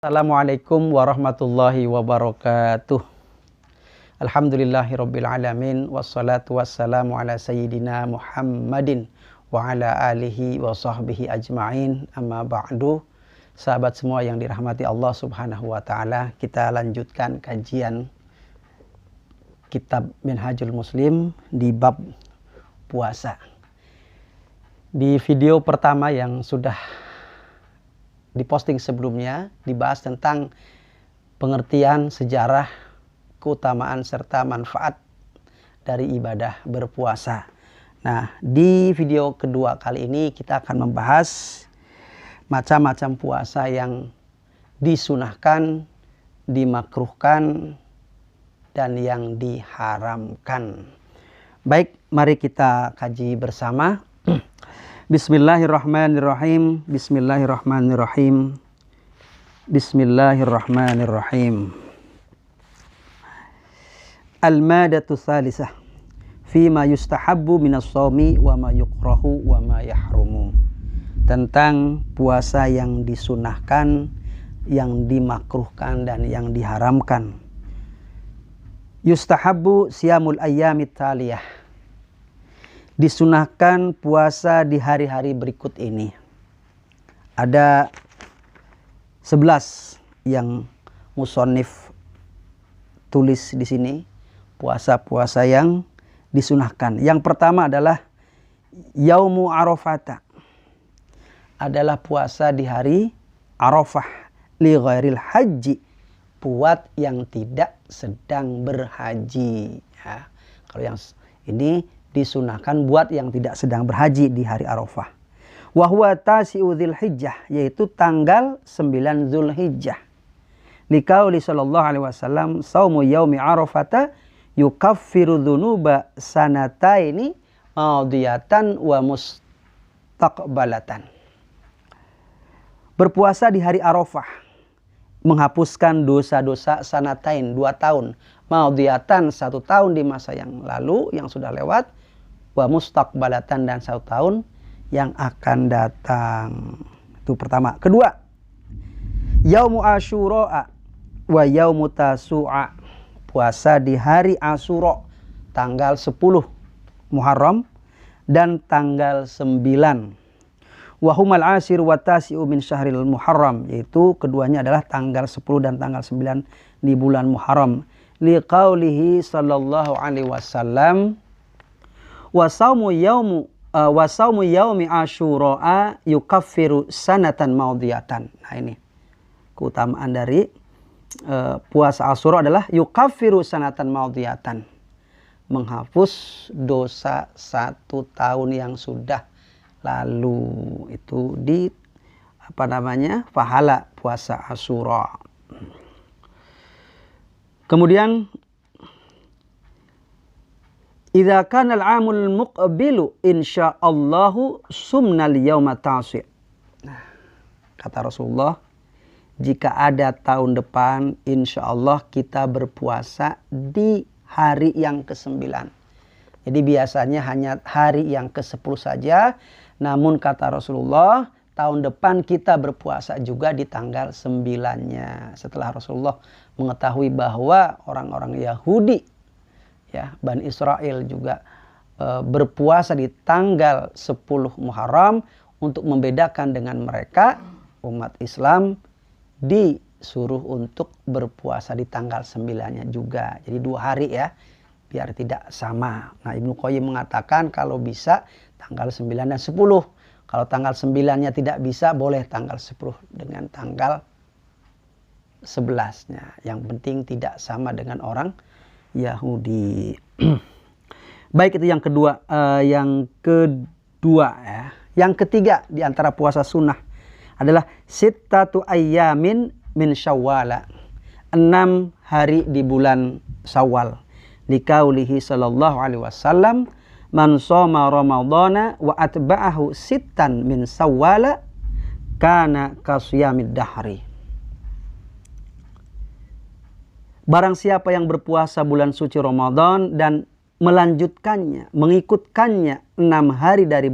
Assalamualaikum warahmatullahi wabarakatuh. Alhamdulillahirabbil alamin wassalatu wassalamu ala sayyidina Muhammadin wa ala alihi wa sahbihi ajma'in. Amma ba'du. Sahabat semua yang dirahmati Allah Subhanahu wa taala, kita lanjutkan kajian kitab Minhajul Muslim di bab puasa. Di video pertama yang sudah diposting sebelumnya dibahas tentang pengertian, sejarah, keutamaan serta manfaat dari ibadah berpuasa. Nah, di video kedua kali ini kita akan membahas macam-macam puasa yang disunahkan, dimakruhkan, dan yang diharamkan. Baik, mari kita kaji bersama. Bismillahirrahmanirrahim. Bismillahirrahmanirrahim. Bismillahirrahmanirrahim. Al-madatu tsalisah fima yustahabbu minas shaumi wa ma yukrahu wa ma yahrumu. Tentang puasa yang disunahkan, yang dimakruhkan, dan yang diharamkan. Yustahabbu siyamul ayyamit taliyah. Disunahkan puasa di hari-hari berikut ini. Ada 11 yang musonif tulis di sini, puasa-puasa yang disunahkan. Yang pertama adalah Yaumu Arafata. Adalah puasa di hari Arafah li ghairil haji, buat yang tidak sedang berhaji. Ya, kalau yang ini disunahkan buat yang tidak sedang berhaji di hari Arafah. Wa huwa tasi'u Dzulhijjah, yaitu tanggal 9 Zulhijjah. Liqauli sallallahu alaihi wasallam, "Shaumu yaumi Arafata yukaffiru dzunuba sanataini madiyatan wa mustaqbalatan." Berpuasa di hari Arafah menghapuskan dosa-dosa sanatain, 2 tahun. Madiyatan, 1 tahun di masa yang lalu yang sudah lewat. Wa mustaqbalatan, dan 1 tahun yang akan datang. Itu pertama. Kedua, Yaumu Asyura wa Yaumu Tasu'a. Puasa di hari Asyura, tanggal 10 Muharram dan tanggal 9. Wa humal ashir wa tasi'u min syahril Muharram, yaitu keduanya adalah tanggal 10 dan tanggal 9 di bulan Muharram. Liqaulihi sallallahu alaihi wasallam, wa saumu yaumi asyura yukaffiru sanatan maudiyatan. Nah, ini keutamaan dari puasa Asyura adalah yukaffiru sanatan maudiyatan, menghapus dosa 1 tahun yang sudah lalu. Itu di pahala puasa Asyura. Kemudian idza kana al-'amul muqbilu insyaallahu sumnal yauma tasi'. Nah, kata Rasulullah, jika ada tahun depan insyaallah kita berpuasa di hari yang ke-9. Jadi biasanya hanya hari yang ke-10 saja, namun kata Rasulullah tahun depan kita berpuasa juga di tanggal 9-nya. Setelah Rasulullah mengetahui bahwa orang-orang Yahudi, ya, Bani Israel juga berpuasa di tanggal 10 Muharram, untuk membedakan dengan mereka, umat Islam disuruh untuk berpuasa di tanggal 9-nya juga. Jadi 2 hari ya, biar tidak sama. Nah, Ibnu Qayyim mengatakan kalau bisa tanggal 9 dan 10. Kalau tanggal 9-nya tidak bisa, boleh tanggal 10 dengan tanggal 11-nya. Yang penting tidak sama dengan orang Yahudi. Baik, itu yang kedua. Yang kedua ya. Yang ketiga di antara puasa sunnah adalah sittatu ayyamin min Syawal. 6 hari di bulan Syawal. Liqaulihi sallallahu alaihi wasallam, man shoma ramadhana wa atba'ahu sittan min Syawal kana kasiyamid dahri. Barang siapa yang berpuasa bulan suci Ramadan dan melanjutkannya, mengikutkannya 6 hari dari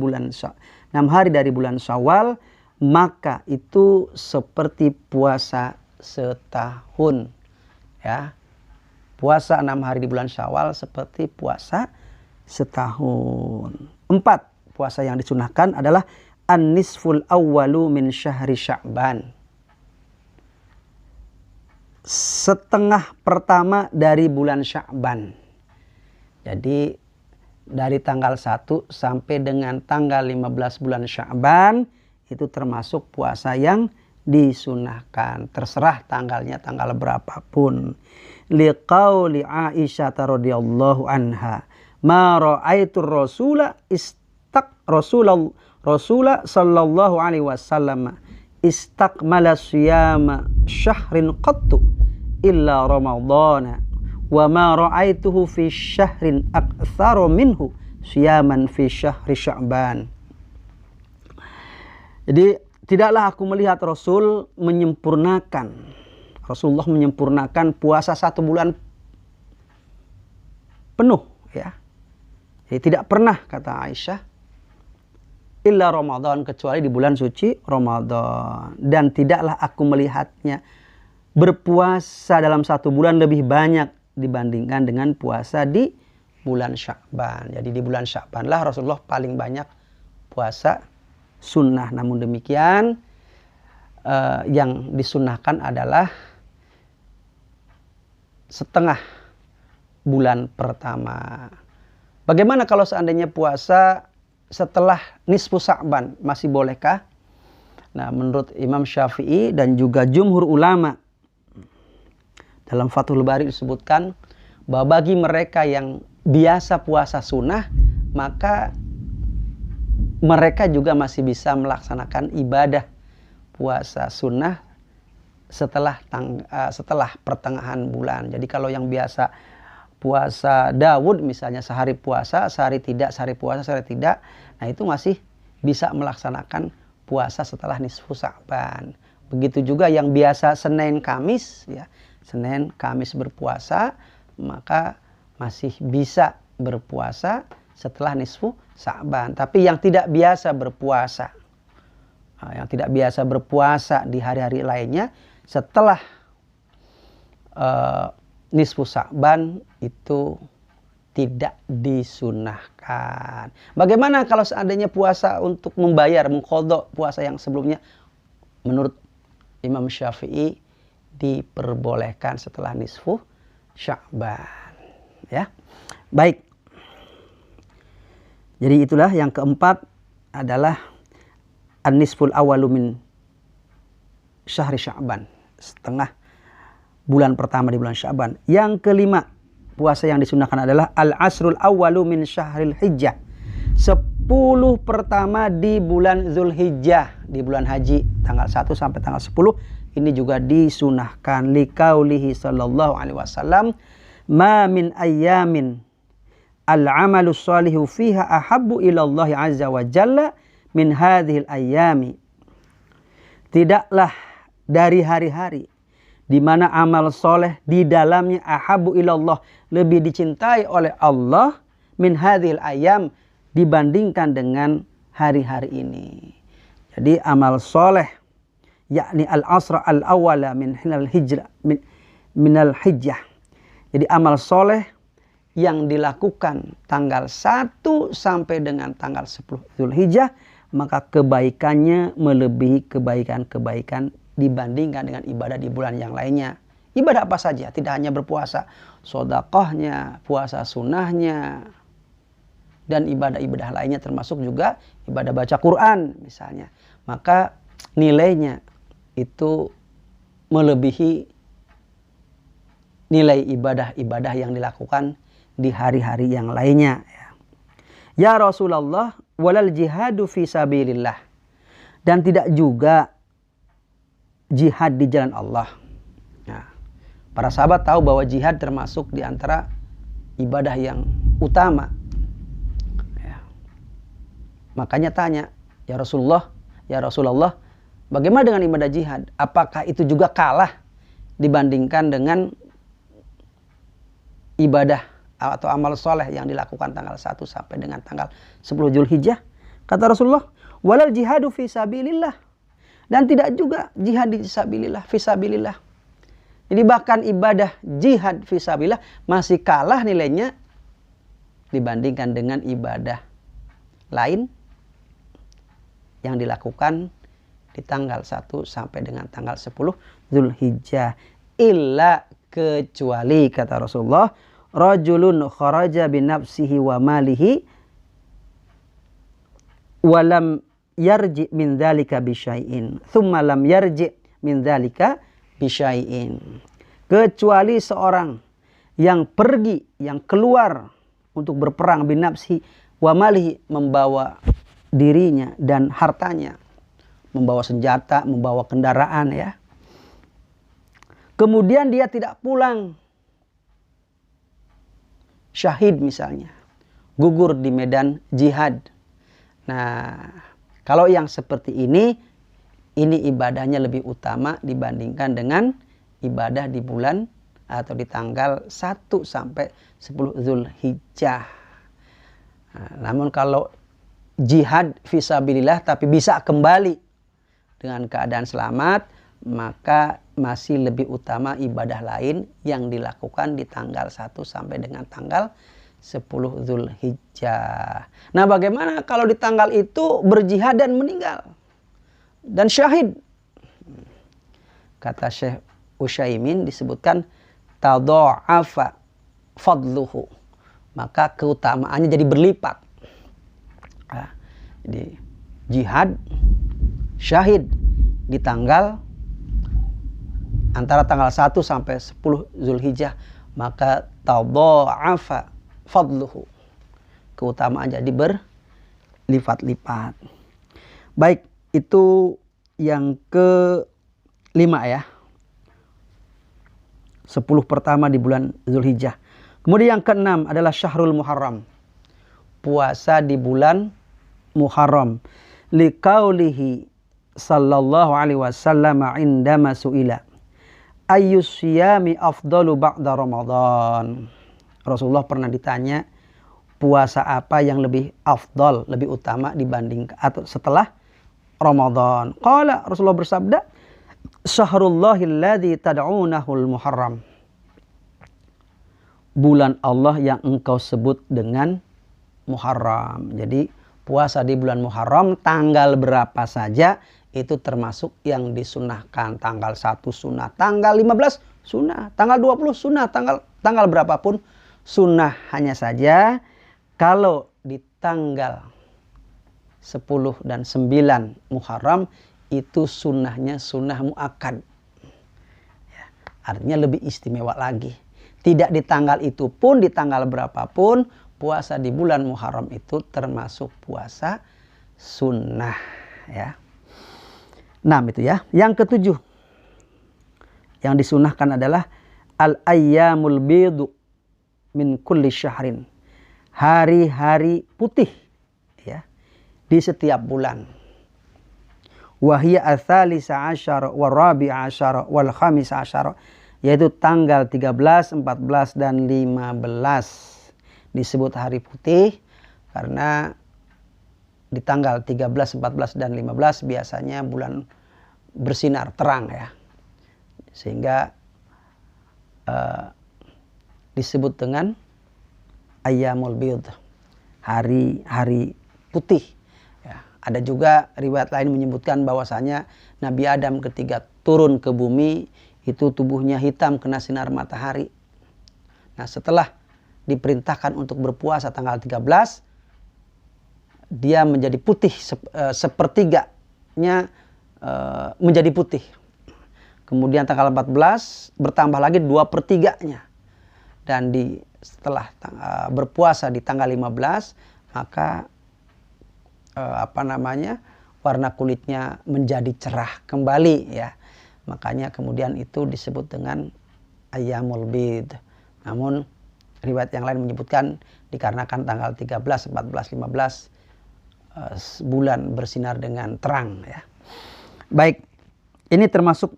bulan Syawal, maka itu seperti puasa setahun. Ya. Puasa 6 hari di bulan Syawal seperti puasa setahun. 4 puasa yang disunahkan adalah an-nisful awwalu min syahri Sya'ban. Setengah pertama dari bulan Sya'ban. Jadi dari tanggal 1 sampai dengan tanggal 15 bulan Sya'ban itu termasuk puasa yang disunahkan. Terserah tanggalnya tanggal berapapun. Liqauli Aisyah radhiyallahu anha, ma ra'aitu Rasulullah sallallahu alaihi wasallam istakmala siyama syahrin qattu illa ramadhana wa ma ra'aituhu fi syahrin aktsara minhu siyaman fi syahri Sya'ban. Jadi tidaklah aku melihat Rasulullah menyempurnakan puasa 1 bulan penuh, ya. Jadi tidak pernah, kata Aisyah, illa Ramadan, kecuali di bulan suci Ramadan. Dan tidaklah aku melihatnya berpuasa dalam 1 bulan lebih banyak dibandingkan dengan puasa di bulan Sya'ban. Jadi di bulan Sya'ban lah Rasulullah paling banyak puasa sunnah. Namun demikian yang disunahkan adalah setengah bulan pertama. Bagaimana kalau seandainya puasa setelah nisfu Sya'ban, masih bolehkah? Nah, menurut Imam Syafi'i dan juga jumhur ulama, dalam Fathul Bari disebutkan bahwa bagi mereka yang biasa puasa sunnah, maka mereka juga masih bisa melaksanakan ibadah puasa sunnah setelah pertengahan bulan. Jadi kalau yang biasa puasa Daud misalnya, sehari puasa, sehari tidak, sehari puasa, sehari tidak, nah itu masih bisa melaksanakan puasa setelah nisfu Sya'ban. Begitu juga yang biasa Senin Kamis, ya, Senin Kamis berpuasa, maka masih bisa berpuasa setelah nisfu Sya'ban. Tapi yang tidak biasa berpuasa, di hari-hari lainnya setelah nisfu Sya'ban itu tidak disunahkan. Bagaimana kalau seandainya puasa untuk membayar, mengqadha puasa yang sebelumnya? Menurut Imam Syafi'i diperbolehkan setelah nisfu Sya'ban. Ya. Baik. Jadi itulah yang keempat adalah an-nisful awwalu min syahri Sya'ban. Setengah bulan pertama di bulan Sya'ban. Yang kelima, puasa yang disunahkan adalah al-asrul awwalu min syahril hijjah. 10 pertama di bulan Zulhijjah, di bulan haji, tanggal 1 sampai tanggal 10. Ini juga disunahkan liqaulihi sallallahu alaihi wasallam, ma min ayyamin al-amalu shalihu fiha ahabbu ila Allah azza wa jalla min hadhil ayyami. Tidaklah dari hari-hari di mana amal soleh di dalamnya ahabbu ila Allah, lebih dicintai oleh Allah, min hadhil ayyam, dibandingkan dengan hari-hari ini. Jadi amal soleh yakni al-asra al-awwala min al-hijjah. Jadi amal soleh yang dilakukan tanggal 1 sampai dengan tanggal 10 Zulhijjah, maka kebaikannya melebihi kebaikan-kebaikan dibandingkan dengan ibadah di bulan yang lainnya. Ibadah apa saja, tidak hanya berpuasa, sedekahnya, puasa sunnahnya, dan ibadah-ibadah lainnya, termasuk juga ibadah baca Quran misalnya. Maka nilainya itu melebihi nilai ibadah-ibadah yang dilakukan di hari-hari yang lainnya. Ya Rasulullah, walal jihadu fi sabilillah. Dan tidak juga jihad di jalan Allah. Nah, para sahabat tahu bahwa jihad termasuk di antara ibadah yang utama. Ya. Makanya tanya, ya Rasulullah, bagaimana dengan ibadah jihad? Apakah itu juga kalah dibandingkan dengan ibadah atau amal soleh yang dilakukan tanggal 1 sampai dengan tanggal 10 Zulhijjah? Kata Rasulullah, walal jihadu fi sabilillah. Dan tidak juga jihad di sabilillah, fi sabilillah. Jadi bahkan ibadah jihad fisabilillah masih kalah nilainya dibandingkan dengan ibadah lain yang dilakukan di tanggal 1 sampai dengan tanggal 10 Zulhijjah. Illa, kecuali kata Rasulullah, rajulun kharaja binafsihi wa malihi walam yarji min dzalika bisyai'in thumma lam yarji min dzalika bisyai'in. Kecuali seorang yang pergi, yang keluar untuk berperang binafsi wa malihi, membawa dirinya dan hartanya, membawa senjata, membawa kendaraan ya. Kemudian dia tidak pulang, syahid misalnya, gugur di medan jihad. Nah, kalau yang seperti ini ibadahnya lebih utama dibandingkan dengan ibadah di bulan atau di tanggal 1 sampai 10 Zulhijjah. Nah, namun kalau jihad fisabilillah tapi bisa kembali dengan keadaan selamat, maka masih lebih utama ibadah lain yang dilakukan di tanggal 1 sampai dengan tanggal 10 Zulhijjah. Nah, bagaimana kalau di tanggal itu berjihad dan meninggal dan syahid? Kata Syekh Utsaimin disebutkan tadha'afa fadluhu, maka keutamaannya jadi berlipat. Nah, jadi jihad, syahid di tanggal antara tanggal 1 sampai 10 Zulhijjah, maka tadha'afa fadluhu, keutamaan jadi berlipat-lipat. Baik, itu yang ke-5 ya. 10 pertama di bulan Zulhijjah. Kemudian yang ke-6 adalah Syahrul Muharram, puasa di bulan Muharram. Liqaulihi sallallahu alaihi wasallam indama su'ila ayyus siyami afdalu ba'da Ramadan. Rasulullah pernah ditanya puasa apa yang lebih afdal, lebih utama dibanding atau setelah Ramadan. Qala, Rasulullah bersabda, syahrullahilladzi tad'unahul muharram, bulan Allah yang engkau sebut dengan Muharram. Jadi puasa di bulan Muharram tanggal berapa saja itu termasuk yang disunahkan. Tanggal 1 sunnah, tanggal 15 sunnah, tanggal 20 sunnah, tanggal berapapun sunnah. Hanya saja kalau di tanggal 10 dan 9 Muharram itu sunnahnya sunnah muakkad. Ya, artinya lebih istimewa lagi. Tidak di tanggal itu pun, di tanggal berapapun, puasa di bulan Muharram itu termasuk puasa sunnah ya. 6 itu ya. Yang ke-7 yang disunahkan adalah al-ayyamul bidu min kulli syahrin, hari-hari putih ya di setiap bulan. Wa hiya ats-tsalisa asyara wa rabi'a asyara wal khamisa asyara, yaitu tanggal 13, 14 dan 15 disebut hari putih karena di tanggal 13, 14 dan 15 biasanya bulan bersinar terang ya. Sehingga disebut dengan ayyamul bid, hari-hari putih. Ya, ada juga riwayat lain menyebutkan bahwasanya Nabi Adam ketika turun ke bumi itu tubuhnya hitam kena sinar matahari. Nah, setelah diperintahkan untuk berpuasa tanggal 13, dia menjadi putih, sepertiganya menjadi putih. Kemudian tanggal 14 bertambah lagi 2/3-nya. Dan setelah berpuasa di tanggal 15, maka warna kulitnya menjadi cerah kembali ya. Makanya kemudian itu disebut dengan ayyamul bid. Namun riwayat yang lain menyebutkan dikarenakan tanggal 13, 14, 15 bulan bersinar dengan terang ya. Baik, ini termasuk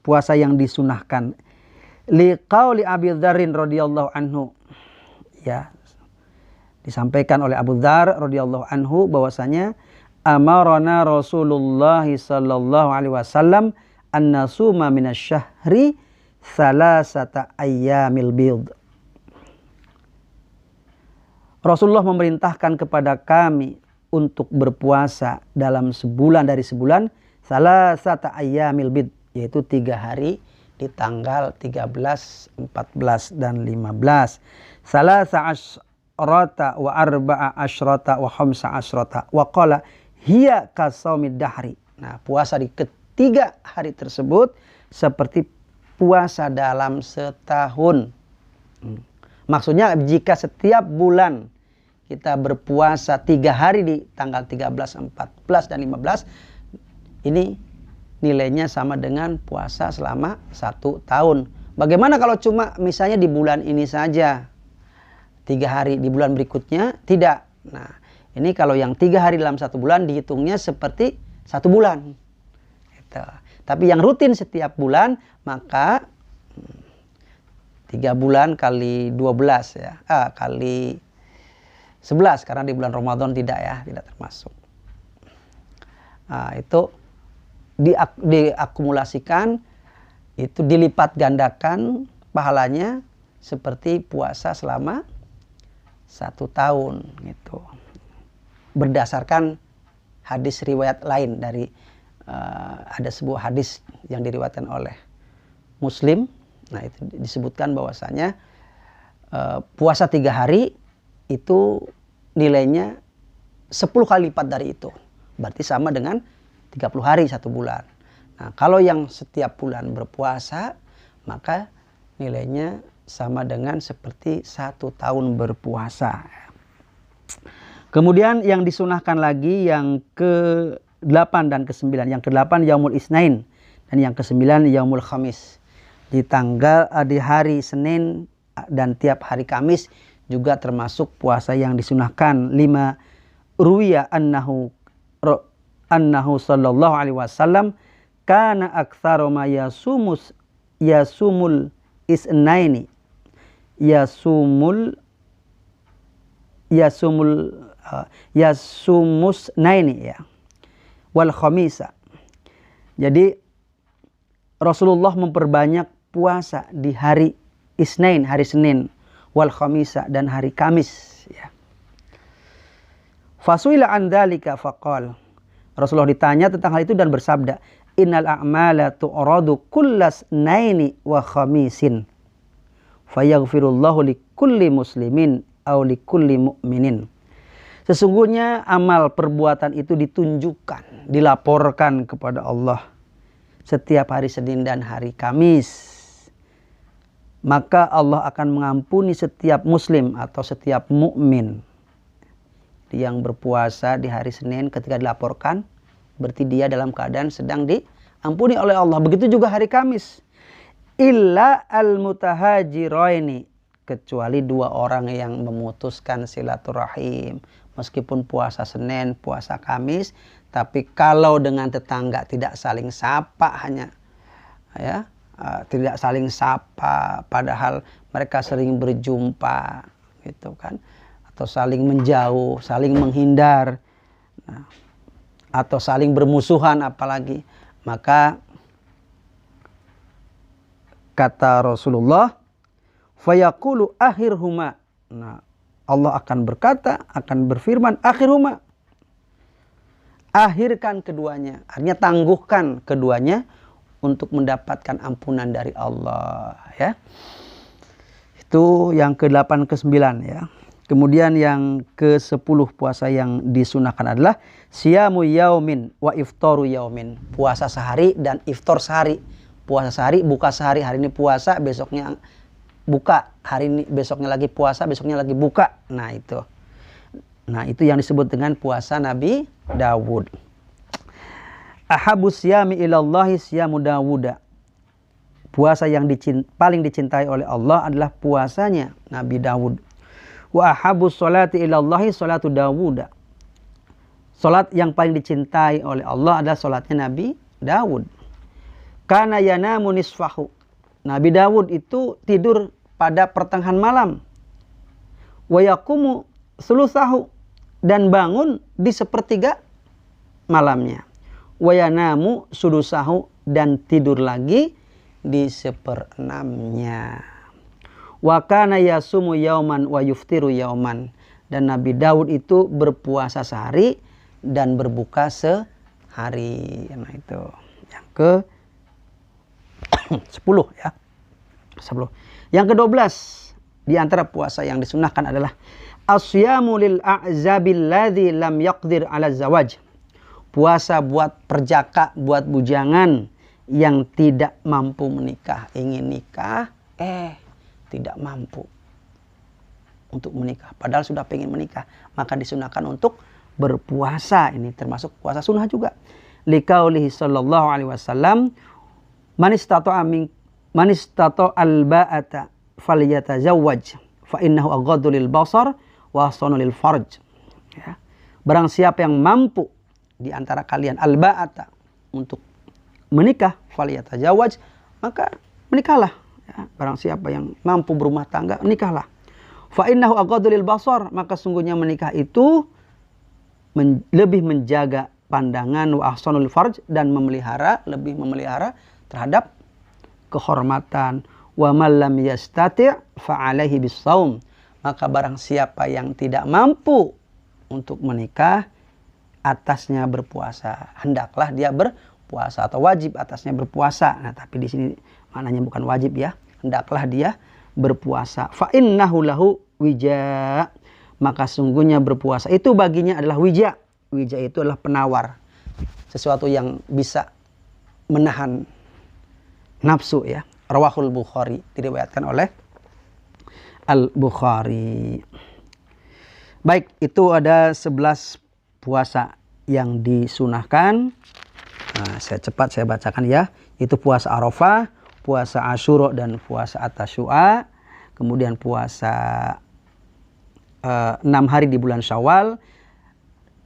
puasa yang disunahkan. Liqauli Abi Dzarrin radhiyallahu anhu ya. Disampaikan oleh Abu Dzar radhiyallahu anhu bahwasanya amarana Rasulullah sallallahu alaihi wasallam an nasuma minasyahri salasata ayyamil bid. Rasulullah memerintahkan kepada kami untuk berpuasa dalam sebulan dari sebulan salasata ayyamil bid, yaitu 3 hari di tanggal 13, 14 dan 15. Salasa asyrata wa arba'a asyrata wa khamsa asyrata wa qala hiya kasaumid dahri. Nah, puasa di ketiga hari tersebut seperti puasa dalam setahun. Maksudnya jika setiap bulan kita berpuasa 3 hari di tanggal 13, 14 dan 15, ini nilainya sama dengan puasa selama 1 tahun. Bagaimana kalau cuma misalnya di bulan ini saja 3 hari, di bulan berikutnya tidak. Nah, ini kalau yang 3 hari dalam 1 bulan dihitungnya seperti 1 bulan. Gitu. Tapi yang rutin setiap bulan, maka 3 bulan kali 12 ya, kali 11, karena di bulan Ramadan tidak ya, tidak termasuk. Nah, itu diakumulasikan, itu dilipat gandakan pahalanya seperti puasa selama 1 tahun gitu. Berdasarkan hadis riwayat lain dari ada sebuah hadis yang diriwayatkan oleh Muslim. Nah, itu disebutkan bahwasanya puasa 3 hari itu nilainya 10 kali lipat dari itu. Berarti sama dengan 30 hari 1 bulan. Nah, kalau yang setiap bulan berpuasa, maka nilainya sama dengan seperti 1 tahun berpuasa. Kemudian yang disunahkan lagi yang ke-8 dan ke-9. Yang ke-8 Yaumul Isnain dan yang ke-9 Yaumul Khamis. Di hari Senin dan tiap hari Kamis juga termasuk puasa yang disunahkan. 5 ruwiya annahu sallallahu alaihi wasallam kana aktsaru ma yasumul isnaini yasumus naini ya wal khamisa. Jadi Rasulullah memperbanyak puasa di hari Isnain, hari Senin, wal khamisa dan hari Kamis ya. Fasuila an dzalika faqal. Rasulullah ditanya tentang hal itu dan bersabda, innal a'mala tu'radu kullas naini wa khamisin fayaghfirullahu likulli muslimin aw likulli mu'minin. Sesungguhnya amal perbuatan itu ditunjukkan, dilaporkan kepada Allah setiap hari Senin dan hari Kamis. Maka Allah akan mengampuni setiap muslim atau setiap mukmin yang berpuasa di hari Senin ketika dilaporkan, berarti dia dalam keadaan sedang diampuni oleh Allah. Begitu juga hari Kamis. Illa al-mutahajiraini, kecuali 2 orang yang memutuskan silaturahim. Meskipun puasa Senin, puasa Kamis, tapi kalau dengan tetangga tidak saling sapa, hanya ya, tidak saling sapa padahal mereka sering berjumpa gitu kan, atau saling menjauh, saling menghindar, atau saling bermusuhan apalagi, maka kata Rasulullah fayaqulu akhirhuma. Nah, Allah akan berkata, akan berfirman akhirhuma, akhirkan keduanya, artinya tangguhkan keduanya untuk mendapatkan ampunan dari Allah ya. Itu yang ke-8 ke-9 ya. Kemudian yang ke-10 puasa yang disunahkan adalah siyamu yaumin wa iftaru yaumin. Puasa sehari dan iftar sehari. Puasa sehari, buka sehari. Hari ini puasa, besoknya buka. Hari ini besoknya lagi puasa, besoknya lagi buka. Nah, itu. Nah, itu yang disebut dengan puasa Nabi Dawud. Ahabus siyami ilallahi siyamu Dawuda. Puasa yang paling dicintai oleh Allah adalah puasanya Nabi Dawud. Wa ahabus sholati ilallahi sholatu Dawuda. Salat yang paling dicintai oleh Allah adalah salatnya Nabi Dawud. Kana yanamu nisfahu. Nabi Dawud itu tidur pada pertengahan malam. Wa yaqumu sulusahu, dan bangun di sepertiga malamnya. Wa yanamu sudusahu, dan tidur lagi di seperenamnya. Wa kana yasumu yauman wa yuftiru yauman. Dan Nabi Daud itu berpuasa sehari dan berbuka sehari. Nah itu yang ke 10 ya. 10. Yang ke-12 di antara puasa yang disunahkan adalah asyamu lil a'zabil ladzi lam yaqdir 'ala zawaj. Puasa buat perjaka, buat bujangan yang tidak mampu menikah, ingin nikah tidak mampu untuk menikah, padahal sudah pengen menikah, maka disunahkan untuk berpuasa. Ini termasuk puasa sunnah juga. Liqaulihi sallallahu alaihi wasallam, man istata'a al-ba'ata falyatazawwaj fa innahu aghaddu lil basar wa ahsanu lil farj. Ya. Barang siapa yang mampu di antara kalian al-ba'ata untuk menikah, falyatazawwaj, maka menikahlah. Ya. Barang siapa yang mampu berumah tangga, nikahlah. Fa innahu aghaddu lil basar, maka sungguhnya menikah itu lebih menjaga pandangan, wa ahsanul farj, dan lebih memelihara terhadap kehormatan. Wa man lam yastati' fa alaihi bissaum, maka barang siapa yang tidak mampu untuk menikah, atasnya berpuasa. Hendaklah dia berpuasa atau wajib atasnya berpuasa. Nah, tapi di sini maknanya bukan wajib ya. Hendaklah dia berpuasa. Fa innahu lahu wija, maka sungguhnya berpuasa itu baginya adalah wija. Wija itu adalah penawar, sesuatu yang bisa menahan nafsu ya. Rawahul Bukhari, diriwayatkan oleh Al-Bukhari. Baik, itu ada 11 puasa yang disunahkan. Nah, saya bacakan ya. Itu puasa Arafah, puasa Asyura, dan puasa At-Tasyu'a. Kemudian puasa 6 hari di bulan Syawal.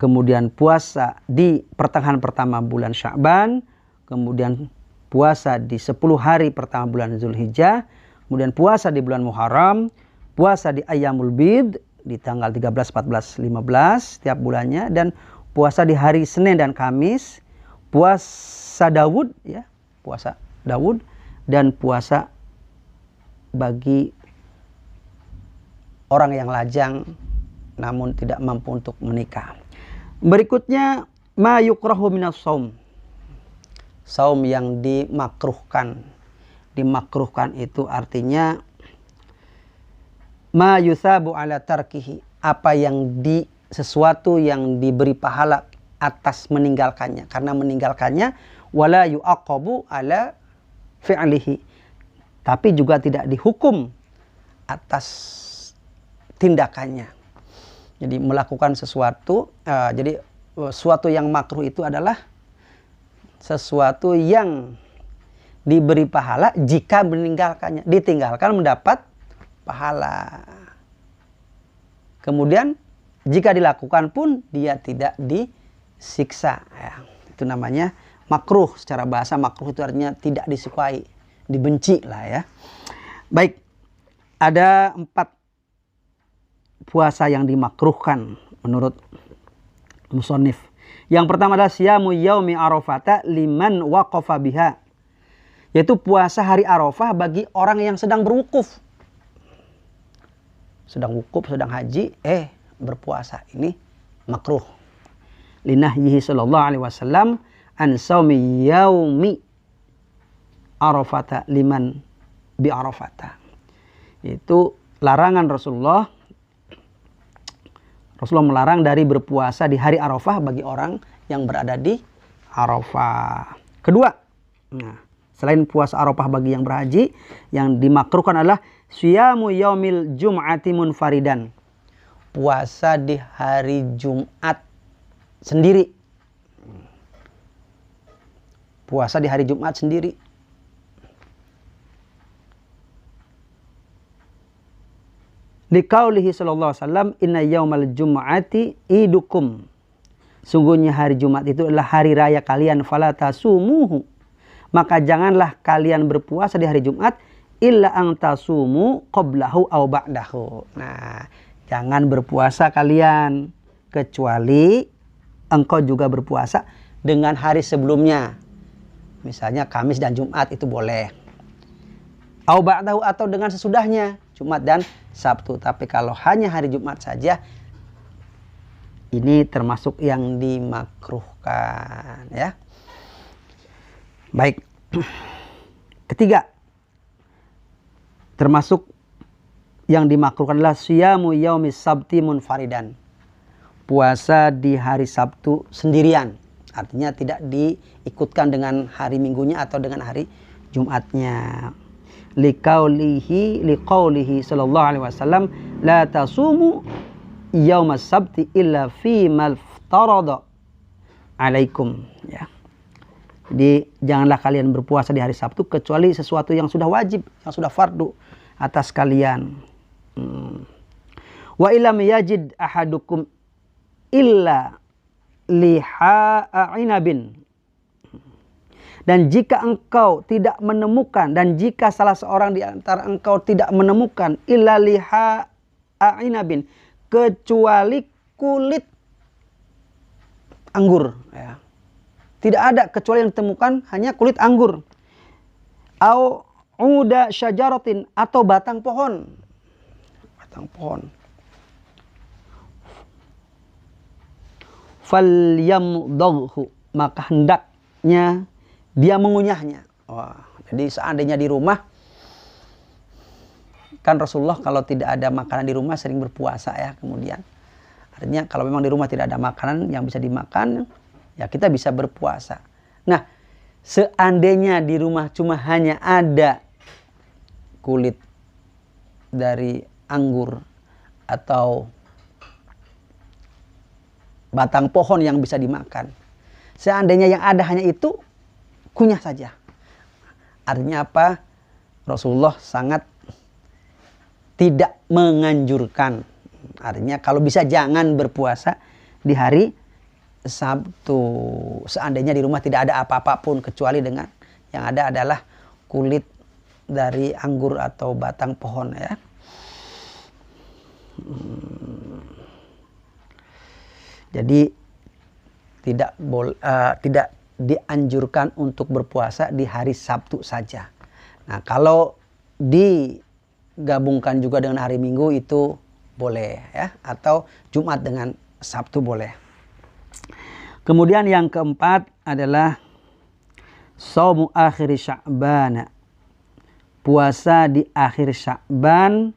Kemudian puasa di pertengahan pertama bulan Sya'ban. Kemudian puasa di 10 hari pertama bulan Zulhijjah. Kemudian puasa di bulan Muharram. Puasa di Ayyamul Bid di tanggal 13, 14, 15 setiap bulannya. Dan puasa di hari Senin dan Kamis. Puasa Daud ya, puasa Daud, dan puasa bagi orang yang lajang namun tidak mampu untuk menikah. Berikutnya ma yukrahu minas saum. Saum yang dimakruhkan. Dimakruhkan itu artinya ma yusabu ala tarkihi, apa yang sesuatu yang diberi pahala atas meninggalkannya, karena meninggalkannya, wala yu'aqabu ala fi'lihi, tapi juga tidak dihukum atas tindakannya. Jadi melakukan sesuatu, jadi sesuatu yang makruh itu adalah sesuatu yang diberi pahala jika meninggalkannya. Ditinggalkan mendapat pahala. Kemudian jika dilakukan pun dia tidak disiksa. Ya, itu namanya makruh. Secara bahasa makruh itu artinya tidak disukai, dibenci lah ya. Baik, ada 4 puasa yang dimakruhkan menurut musannif. Yang pertama adalah siyamu yaumi arafata liman waqafa biha, yaitu puasa hari Arafah bagi orang yang sedang berwukuf. Sedang wukuf, sedang haji, berpuasa. Ini makruh. Linahyihi sallallahu alaihi wasallam an saumi yaumi arafata liman bi arafata. Itu larangan Rasulullah melarang dari berpuasa di hari Arafah bagi orang yang berada di Arafah. Kedua, selain puasa Arafah bagi yang berhaji, yang dimakruhkan adalah siyamu yaumil jum'ati munfaridan. Puasa di hari Jumat sendiri. Puasa di hari Jumat sendiri. Liqaulihi sallallahu alaihi wasallam inna yaumal jum'ati idukum. Sungguhnya hari Jumat itu adalah hari raya kalian, fala tasumuhu. Maka janganlah kalian berpuasa di hari Jumat illa ang tasumu qablahu aw ba'dahu. Nah, jangan berpuasa kalian kecuali engkau juga berpuasa dengan hari sebelumnya. Misalnya Kamis dan Jumat itu boleh. Au ba'dahu atau dengan sesudahnya Jumat dan Sabtu. Tapi kalau hanya hari Jumat saja, ini termasuk yang dimakruhkan ya. Baik. Ketiga, termasuk yang dimakruhkan adalah siyamu yaumis sabti munfaridan. Puasa di hari Sabtu sendirian. Artinya tidak diikutkan dengan hari Minggunya atau dengan hari Jumatnya. Liqaulihi sallallahu alaihi wasallam la tasumu yaumas sabti illa fi mal iftarada alaikum ya. Jadi janganlah kalian berpuasa di hari Sabtu kecuali sesuatu yang sudah wajib, yang sudah fardu atas kalian. Wa illam yajid ahadukum illa liha'a inabin. Dan jika engkau tidak menemukan, dan jika salah seorang di antara engkau tidak menemukan illa liha'a inabin, kecuali kulit anggur ya. Tidak ada kecuali yang ditemukan hanya kulit anggur. Au uda syajaratin atau batang pohon. Batang pohon. Falyamdaghu, maka hendaknya dia mengunyahnya. Wah, jadi seandainya di rumah, kan Rasulullah kalau tidak ada makanan di rumah sering berpuasa ya. Kemudian artinya kalau memang di rumah tidak ada makanan yang bisa dimakan, ya kita bisa berpuasa. Nah, seandainya di rumah cuma hanya ada kulit dari anggur atau batang pohon yang bisa dimakan, seandainya yang ada hanya itu, kunyah saja. Artinya apa? Rasulullah sangat tidak menganjurkan. Artinya kalau bisa jangan berpuasa di hari Sabtu. Seandainya di rumah tidak ada apa-apa pun kecuali dengan yang ada adalah kulit dari anggur atau batang pohon ya. Jadi tidak dianjurkan untuk berpuasa di hari Sabtu saja. Nah, kalau digabungkan juga dengan hari Minggu itu boleh ya, atau Jumat dengan Sabtu boleh. Kemudian yang keempat adalah shaumu akhir Sya'ban. Puasa di akhir Sya'ban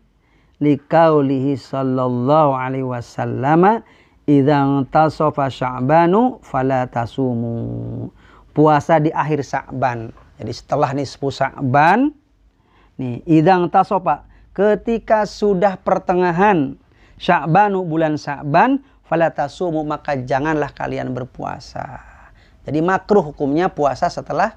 liqaulihi sallallahu alaihi wasallam idzan tasafa Sya'banu fala tasumu. Puasa di akhir Sya'ban. Jadi setelah nisfu Sya'ban nih, idzan tasafa, ketika sudah pertengahan Sya'banu, bulan Sya'ban, fala tasumu, maka janganlah kalian berpuasa. Jadi makruh hukumnya puasa setelah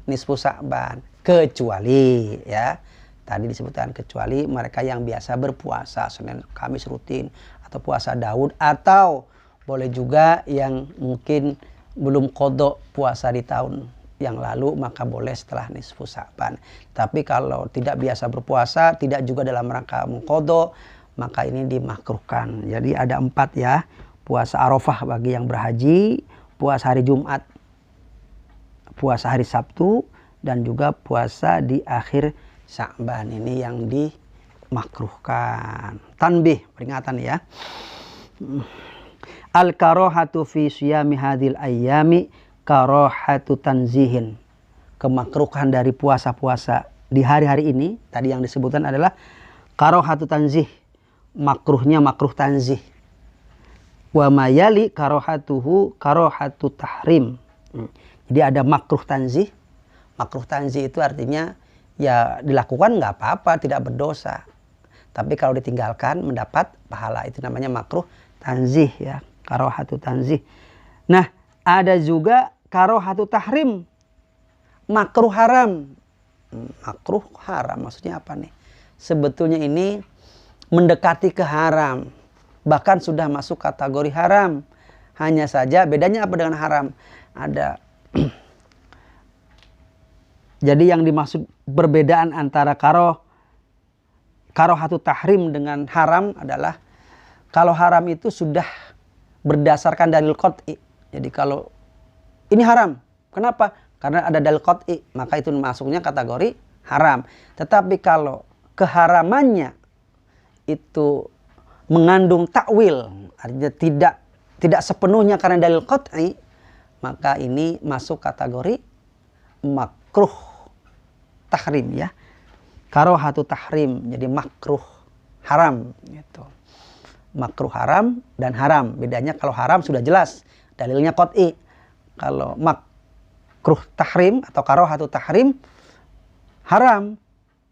nisfu Sya'ban, kecuali ya tadi disebutkan kecuali mereka yang biasa berpuasa Senin Kamis rutin atau puasa Daud, atau boleh juga yang mungkin belum qadha puasa di tahun yang lalu, maka boleh setelah nisfu Sya'ban. Tapi kalau tidak biasa berpuasa, tidak juga dalam rangka mengqadha, maka ini dimakruhkan. Jadi ada 4 ya. Puasa Arafah bagi yang berhaji, puasa hari Jumat, puasa hari Sabtu, dan juga puasa di akhir Sya'ban. Ini yang dimakruhkan. Tanbih, peringatan ya. Al-karahatu fi siyami hadhil ayyami karahatu tanzihin. Kemakruhan dari puasa-puasa di hari-hari ini tadi yang disebutkan adalah karahatu tanzih. Makruhnya makruh tanzih. Wa mayali karahatuhu karahatu tahrim. Jadi ada makruh tanzih. Makruh tanzih itu artinya ya dilakukan nggak apa-apa, tidak berdosa. Tapi kalau ditinggalkan mendapat pahala, itu namanya makruh tanzih ya, karahatu tanzih. Nah, ada juga karahatu tahrim, makruh haram. Makruh haram maksudnya apa nih? Sebetulnya ini mendekati ke haram, bahkan sudah masuk kategori haram. Hanya saja bedanya apa dengan haram? Ada jadi yang dimaksud perbedaan antara karahatu tahrim dengan haram adalah kalau haram itu sudah berdasarkan dalil qat'i. Jadi kalau ini haram, kenapa? Karena ada dalil qat'i, maka itu masuknya kategori haram. Tetapi kalau keharamannya itu mengandung takwil, artinya tidak sepenuhnya karena dalil qat'i, maka ini masuk kategori makruh tahrim ya. Karohatu tahrim, jadi makruh haram gitu. Makruh haram dan haram. Bedanya kalau haram sudah jelas, dalilnya qat'i. Kalau makruh tahrim atau karohatu tahrim haram,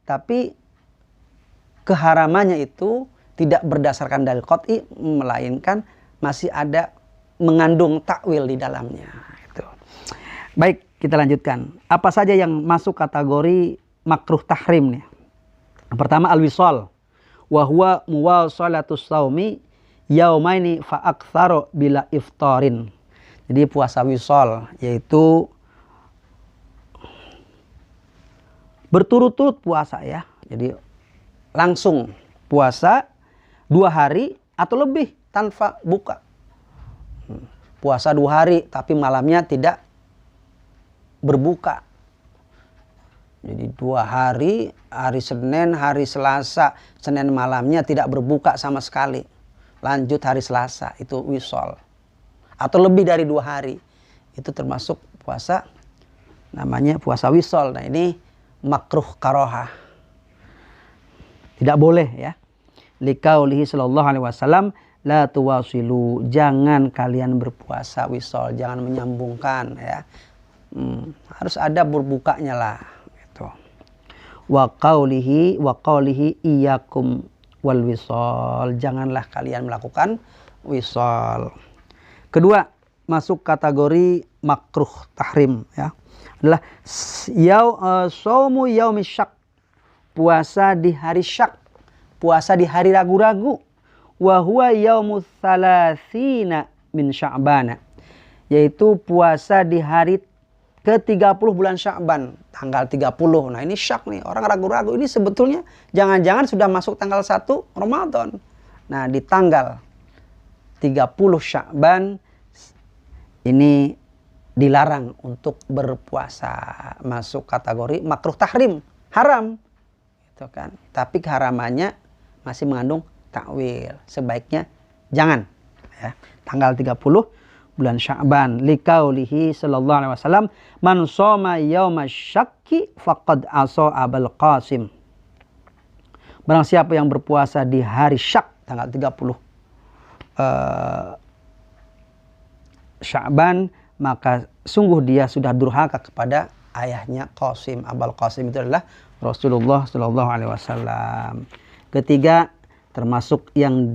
tapi keharamannya itu tidak berdasarkan dalil qat'i, melainkan masih ada mengandung takwil di dalamnya. Itu. Baik, kita lanjutkan. Apa saja yang masuk kategori makruh tahrim nih? Pertama al-wisal, wa huwa muwasalatus shaumi yaumaini fa aktsaru bila iftarin. Jadi puasa wisal yaitu berturut-turut puasa ya. Jadi langsung puasa 2 hari atau lebih tanpa buka. Puasa 2 hari tapi malamnya tidak berbuka. Jadi 2 hari, hari Senin, hari Selasa, Senin malamnya tidak berbuka sama sekali. Lanjut hari Selasa, itu wisol. Atau lebih dari 2 hari. Itu termasuk puasa, namanya puasa wisol. Nah ini makruh karohah. Tidak boleh ya. Liqaulihi sallallahu alaihi wasallam, la tuwasilu, jangan kalian berpuasa wisol, jangan menyambungkan ya. Harus ada berbukanya lah. Wa qaulihi iyyakum wal wisal, janganlah kalian melakukan wisal. Kedua, masuk kategori makruh tahrim ya, adalah shaumu yaumis syak, puasa di hari syak, puasa di hari ragu-ragu. Wa huwa yaumus salasina min sya'ban, yaitu puasa di hari ke-30 bulan Sya'ban, tanggal 30. Nah ini syak nih, orang ragu-ragu. Ini sebetulnya jangan-jangan sudah masuk tanggal 1 Ramadan. Nah di tanggal 30 Sya'ban ini dilarang untuk berpuasa. Masuk kategori makruh tahrim, haram. Gitu kan. Tapi keharamannya masih mengandung takwil. Sebaiknya jangan. Ya. Tanggal 30 bulan Sya'ban, liqaulihi sallallahu alaihi wasallam, man shoma yauma syakki faqad asa Abul Qasim. Barang siapa yang berpuasa di hari syak, tanggal 30 Sya'ban, maka sungguh dia sudah durhaka kepada ayahnya Qasim. Abul Qasim itu adalah Rasulullah sallallahu alaihi wasallam. Ketiga, termasuk yang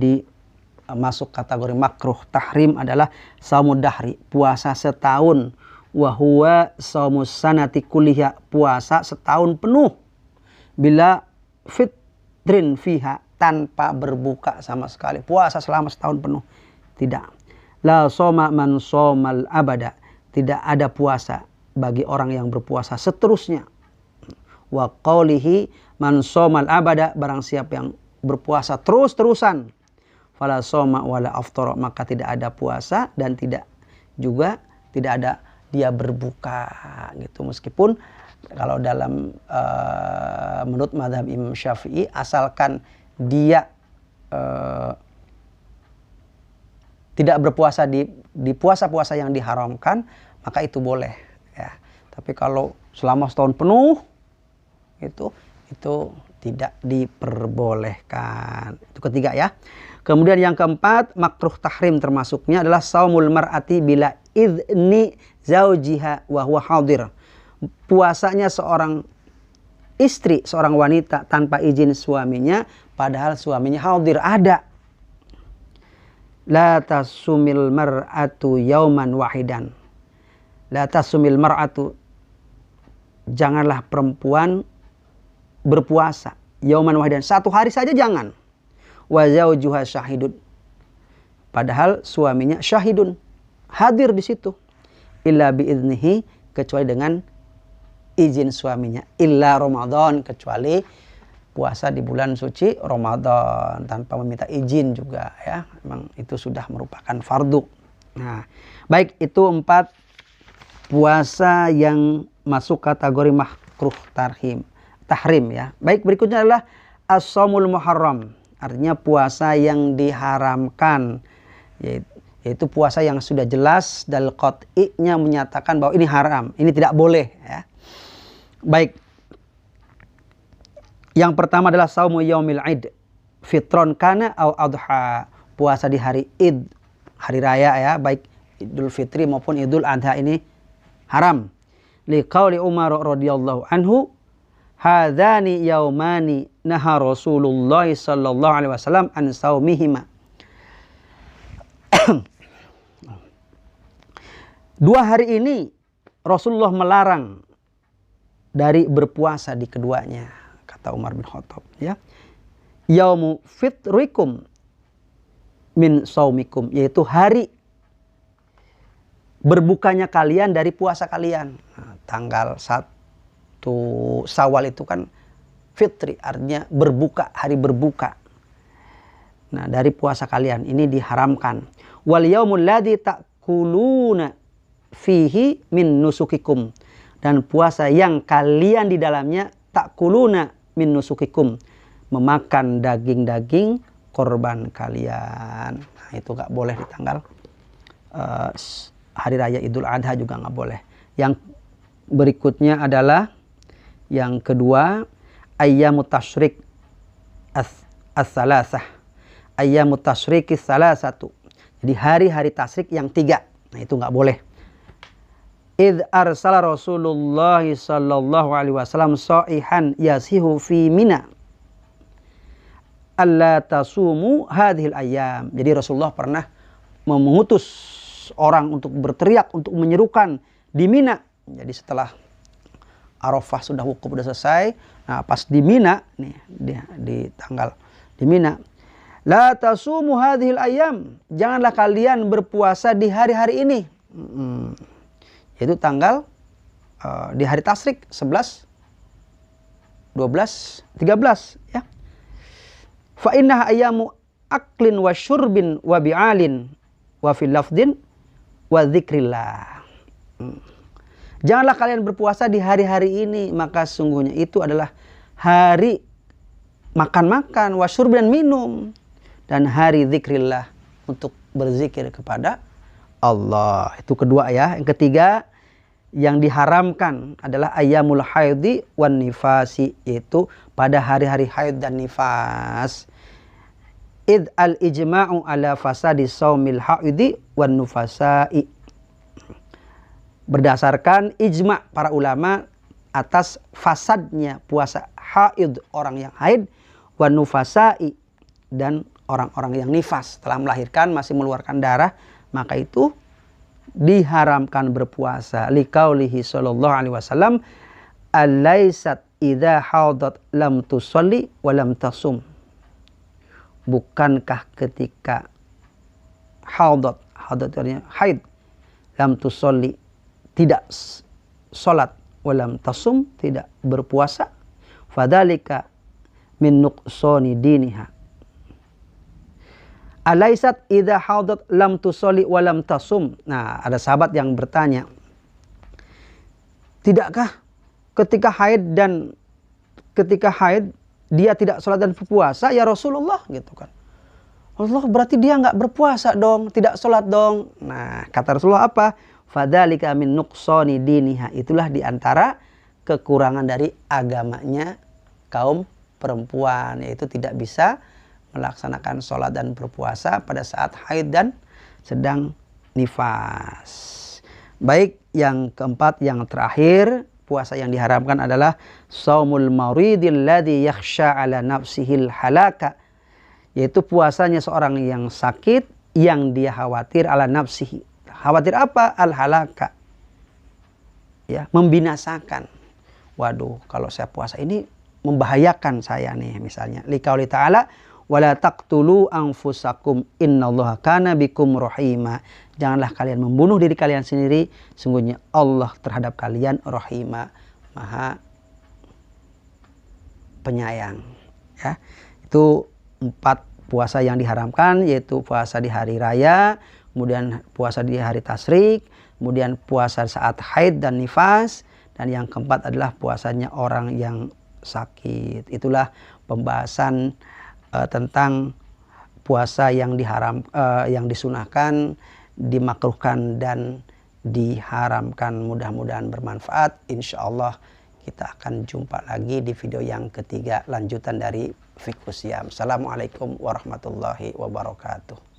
masuk kategori makruh tahrim adalah saumud dahri, puasa setahun. Wa huwa saumus sanati kulliha, puasa setahun penuh. Bila fitrin fiha, tanpa berbuka sama sekali. Puasa selama setahun penuh. Tidak. La soma man somal abada, tidak ada puasa bagi orang yang berpuasa seterusnya. Wa qaulihi man somal abada, barang siapa yang berpuasa terus-terusan, fala soma wala aftara, maka tidak ada puasa dan tidak ada dia berbuka gitu. Meskipun kalau dalam menurut mazhab Imam Syafi'i, asalkan dia tidak berpuasa di puasa-puasa yang diharamkan, maka itu boleh ya. Tapi kalau selama setahun penuh itu tidak diperbolehkan. Itu ketiga ya. Kemudian yang keempat, makruh tahrim termasuknya adalah saumul mar'ati bila idzni zaujiha wa huwa hadir. Puasanya seorang istri, seorang wanita tanpa izin suaminya padahal suaminya hadir, ada. La tasumil mar'atu yauman wahidan. La tasumil mar'atu, janganlah perempuan berpuasa yauman wahidan, satu hari saja jangan. Wa zaujuha syahidun, padahal suaminya syahidun, hadir di situ. Illa biiznihi, kecuali dengan izin suaminya. Illa Ramadan, kecuali puasa di bulan suci Ramadan tanpa meminta izin juga ya. Memang itu sudah merupakan fardu. Nah, baik, itu 4 puasa yang masuk kategori makruh tahrim ya. Baik, berikutnya adalah as-shaumul muharram, artinya puasa yang diharamkan, yaitu puasa yang sudah jelas dalil qat'inya menyatakan bahwa ini haram, ini tidak boleh ya. Baik. Yang pertama adalah saumu yaumil id, fitron kana au adha, puasa di hari id, hari raya ya, baik Idul Fitri maupun Idul Adha ini haram. Liqauli Umar radhiyallahu anhu, hadzani yaumani naha Rasulullah sallallahu alaihi wasallam an saumihima. Dua hari ini Rasulullah melarang dari berpuasa di keduanya, kata Umar bin Khattab ya. Yaumu fitrikum min saumikum, yaitu hari berbukanya kalian dari puasa kalian. Nah, tanggal 1 Syawal itu kan fitri, artinya berbuka, hari berbuka. Nah, dari puasa kalian ini diharamkan. Wal yaumul ladzi ta'kuluna fihi min nusukikum, dan puasa yang kalian di dalamnya ta'kuluna min nusukikum, memakan daging-daging korban kalian. Nah, itu nggak boleh di tanggal hari raya Idul Adha, juga nggak boleh. Yang berikutnya adalah yang kedua, ayyamut tasyrik as-salasah, ayyamut tasyriki salasatu, jadi hari-hari tasyrik yang 3. Nah, itu nggak boleh. Idh arsala Rasulullah sallallahu alaihi wasallam sa'ihan yasihu fi Mina alla tasumu hadhil ayyam. Jadi Rasulullah pernah mengutus orang untuk berteriak, untuk menyerukan di Mina. Jadi setelah Arafah sudah wukuf, sudah selesai. Nah, pas di Mina nih, di tanggal di Mina, la tasumu hadhil ayyam, janganlah kalian berpuasa di hari-hari ini. Yaitu tanggal di hari tasyrik 11, 12, 13 ya. Fa innaha ayyamu aklin wa syurbin wa bi'alin wa fil lafdin wa dzikrillah. Janganlah kalian berpuasa di hari-hari ini, maka sungguhnya itu adalah hari makan-makan, wa syurb dan minum, dan hari dzikrillah, untuk berzikir kepada Allah. Itu kedua ya. Yang ketiga yang diharamkan adalah ayyamul haidhi wan nifasi, yaitu pada hari-hari haid dan nifas. Id al ijma'u ala fasadi saumil haidhi wan nufasai, berdasarkan ijma' para ulama atas fasadnya puasa haid, orang yang haid, wan nufasai, dan orang-orang yang nifas, setelah melahirkan masih mengeluarkan darah, maka itu diharamkan berpuasa. Liqaulihi sallallahu alaihi wasallam, alaysat idza haudat lam tusalli wa lam tasum. Bukankah ketika haudat artinya haid, lam tusalli tidak salat, wa lam tasum tidak berpuasa, fadzalika min nuqsani diniha. Alaisat idza haudat lam tusolli wa lam tasum. Nah, ada sahabat yang bertanya, tidakkah ketika haid dia tidak sholat dan berpuasa ya Rasulullah, gitu kan. Allah, berarti dia nggak berpuasa dong, tidak sholat dong. Nah, kata Rasulullah apa? Fadzalika min nuqsani diniha, itulah diantara kekurangan dari agamanya kaum perempuan, yaitu tidak bisa melaksanakan sholat dan berpuasa pada saat haid dan sedang nifas. Baik, yang keempat, yang terakhir, puasa yang diharamkan adalah saumul maridil ladzi yakhsha ala nafsihil halaka, yaitu puasanya seorang yang sakit yang dia khawatir ala nafsihi. Khawatir apa? Al halaka, ya, membinasakan. Waduh, kalau saya puasa ini membahayakan saya nih, misalnya. Liqauli ta'ala, wala taqtulu anfusakum innallaha kana bikum rahima. Janganlah kalian membunuh diri kalian sendiri, sungguhnya Allah terhadap kalian rahima, maha penyayang. Ya, itu 4 puasa yang diharamkan, yaitu puasa di hari raya, kemudian puasa di hari tasyrik, kemudian puasa saat haid dan nifas, dan yang keempat adalah puasanya orang yang sakit. Itulah pembahasan tentang puasa yang yang disunahkan, dimakruhkan dan diharamkan. Mudah-mudahan bermanfaat. Insya Allah kita akan jumpa lagi di video yang ketiga, lanjutan dari Fiqhus Syam. Assalamualaikum warahmatullahi wabarakatuh.